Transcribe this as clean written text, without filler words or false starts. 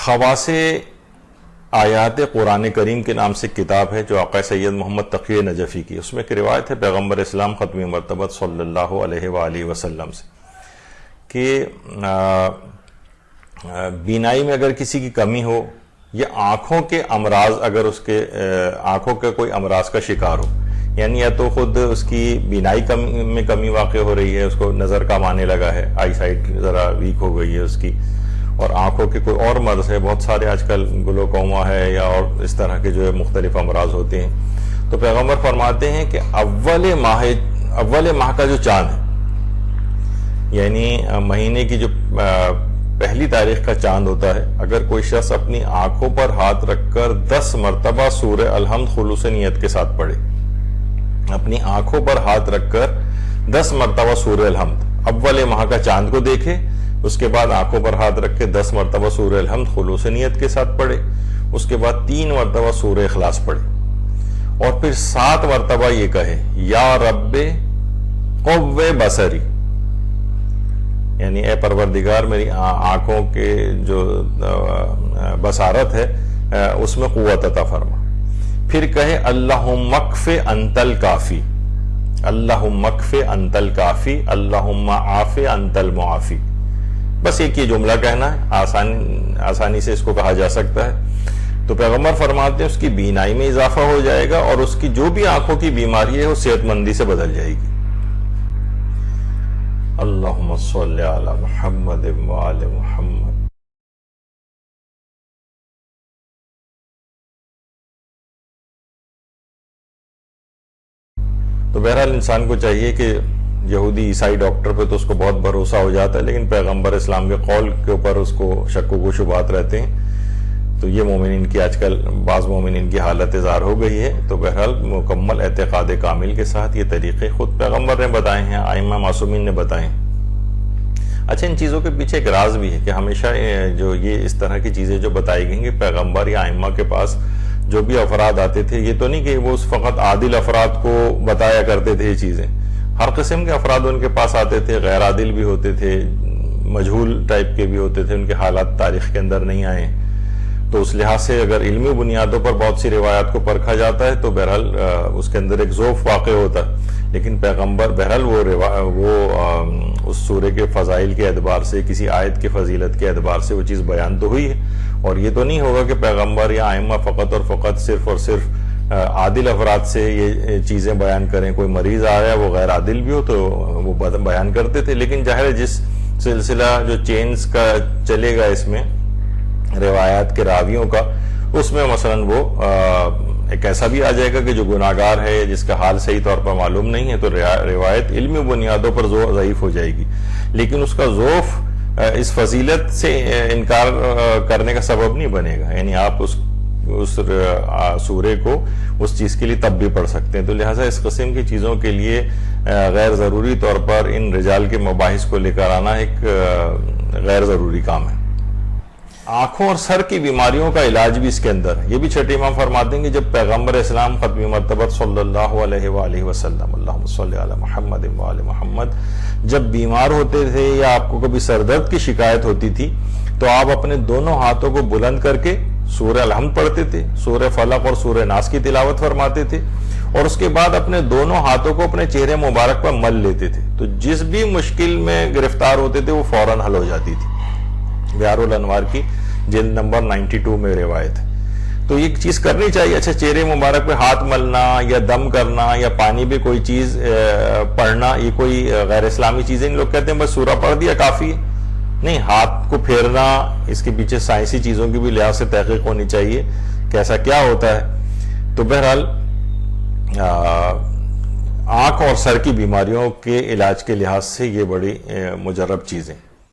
خواص آیات قرآن کریم کے نام سے کتاب ہے جو آقا سید محمد تقی نجفی کی، اس میں ایک روایت ہے پیغمبر اسلام ختم مرتبت صلی اللہ علیہ وآلہ وسلم سے کہ بینائی میں اگر کسی کی کمی ہو یا آنکھوں کے امراض، اگر اس کے آنکھوں کے کوئی امراض کا شکار ہو، یعنی یا تو خود اس کی بینائی میں کمی واقع ہو رہی ہے، اس کو نظر کم آنے لگا ہے، آئی سائٹ ذرا ویک ہو گئی ہے اس کی، اور آنکھوں کے کوئی اور مرض ہے، بہت سارے آج کل گلوکوما ہے یا اور اس طرح کے جو ہے مختلف امراض ہوتے ہیں، تو پیغمبر فرماتے ہیں کہ اول ماہ کا جو چاند ہے، یعنی مہینے کی جو پہلی تاریخ کا چاند ہوتا ہے، اگر کوئی شخص اپنی آنکھوں پر ہاتھ رکھ کر 10 مرتبہ سورہ الحمد خلوص نیت کے ساتھ پڑھے، اپنی آنکھوں پر ہاتھ رکھ کر 10 مرتبہ سورہ الحمد اول ماہ کا چاند کو دیکھے، اس کے بعد آنکھوں پر ہاتھ رکھ کے 10 مرتبہ سورہ الحمد خلوص نیت کے ساتھ پڑھے، اس کے بعد 3 مرتبہ سورہ اخلاص پڑھے، اور پھر 7 مرتبہ یہ کہے یا رب قوّ بصری، یعنی اے پروردگار میری آنکھوں کے جو بصارت ہے اس میں قوت عطا فرما، پھر کہے اللہم اکف انت الکافی، اللہم اکف انت الکافی، اللہم عاف انت المعافی، بس ایک یہ جملہ کہنا ہے، آسانی سے اس کو کہا جا سکتا ہے، تو پیغمبر فرماتے ہیں اس کی بینائی میں اضافہ ہو جائے گا اور اس کی جو بھی آنکھوں کی بیماری ہے وہ صحت مندی سے بدل جائے گی۔ اللہم صلی علی محمد وآل محمد۔ تو بہرحال انسان کو چاہیے کہ یہودی عیسائی ڈاکٹر پہ تو اس کو بہت بھروسہ ہو جاتا ہے، لیکن پیغمبر اسلام کے قول کے اوپر اس کو شک و شبہات رہتے ہیں، تو یہ مومنین کی آج کل بعض مومنین کی حالت اظہار ہو گئی ہے، تو بہرحال مکمل اعتقاد کامل کے ساتھ یہ طریقے خود پیغمبر نے بتائے ہیں، ائمہ معصومین نے بتائے ہیں۔ اچھا، ان چیزوں کے پیچھے ایک راز بھی ہے کہ ہمیشہ جو یہ اس طرح کی چیزیں جو بتائی گئیں کہ پیغمبر یا ائمہ کے پاس جو بھی افراد آتے تھے، یہ تو نہیں کہ وہ فقط عادل افراد کو بتایا کرتے تھے یہ چیزیں، ہر قسم کے افراد ان کے پاس آتے تھے، غیر عادل بھی ہوتے تھے، مجہول ٹائپ کے بھی ہوتے تھے، ان کے حالات تاریخ کے اندر نہیں آئے، تو اس لحاظ سے اگر علمی بنیادوں پر بہت سی روایات کو پرکھا جاتا ہے تو بہرحال اس کے اندر ایک ذوف واقع ہوتا ہے، لیکن پیغمبر بہرحال وہ اس سورے کے فضائل کے اعتبار سے، کسی آیت کے فضیلت کے اعتبار سے وہ چیز بیان تو ہوئی ہے، اور یہ تو نہیں ہوگا کہ پیغمبر یا ائمہ فقط اور فقط صرف اور صرف عادل افراد سے یہ چیزیں بیان کریں، کوئی مریض آ رہا ہے وہ غیر عادل بھی ہو تو وہ بیان کرتے تھے، لیکن ظاہر ہے جس سلسلہ جو چینز کا چلے گا اس میں روایات کے راویوں کا، اس میں مثلا وہ ایک ایسا بھی آ جائے گا کہ جو گناہگار ہے، جس کا حال صحیح طور پر معلوم نہیں ہے، تو روایت علمی بنیادوں پر ضعیف ہو جائے گی، لیکن اس کا ذوف اس فضیلت سے انکار کرنے کا سبب نہیں بنے گا، یعنی آپ اس سورے کو اس چیز کے لیے تب بھی پڑھ سکتے ہیں، تو لہٰذا اس قسم کی چیزوں کے لیے غیر ضروری طور پر ان رجال کے مباحث کو لے کر آنا ایک غیر ضروری کام ہے۔ آنکھوں اور سر کی بیماریوں کا علاج بھی اس کے اندر ہے، یہ بھی چھٹے امام فرماتے ہیں کہ جب پیغمبر اسلام ختم مرتبت صلی اللہ علیہ وآلہ وسلم، اللہم صلی علی محمد وآل محمد، جب بیمار ہوتے تھے یا آپ کو کبھی سر درد کی شکایت ہوتی تھی تو آپ اپنے دونوں ہاتھوں کو بلند کر کے سورہ الحمد پڑھتے تھے، سورہ فلق اور سورہ ناس کی تلاوت فرماتے تھے، اور اس کے بعد اپنے دونوں ہاتھوں کو اپنے چہرے مبارک پر مل لیتے تھے، تو جس بھی مشکل میں گرفتار ہوتے تھے وہ فوراً حل ہو جاتی تھی۔ بیار الانوار کی جلد نمبر 92 میں روایت ہے، تو یہ چیز کرنی چاہیے۔ اچھا، چہرے مبارک پہ ہاتھ ملنا یا دم کرنا یا پانی پہ کوئی چیز پڑھنا، یہ کوئی غیر اسلامی چیزیں لوگ کہتے ہیں بس سورہ پڑھ دیا کافی ہے، نہیں، ہاتھ کو پھیرنا، اس کے پیچھے سائنسی چیزوں کی بھی لحاظ سے تحقیق ہونی چاہیے کہ ایسا کیا ہوتا ہے۔ تو بہرحال آنکھ اور سر کی بیماریوں کے علاج کے لحاظ سے یہ بڑی مجرب چیزیں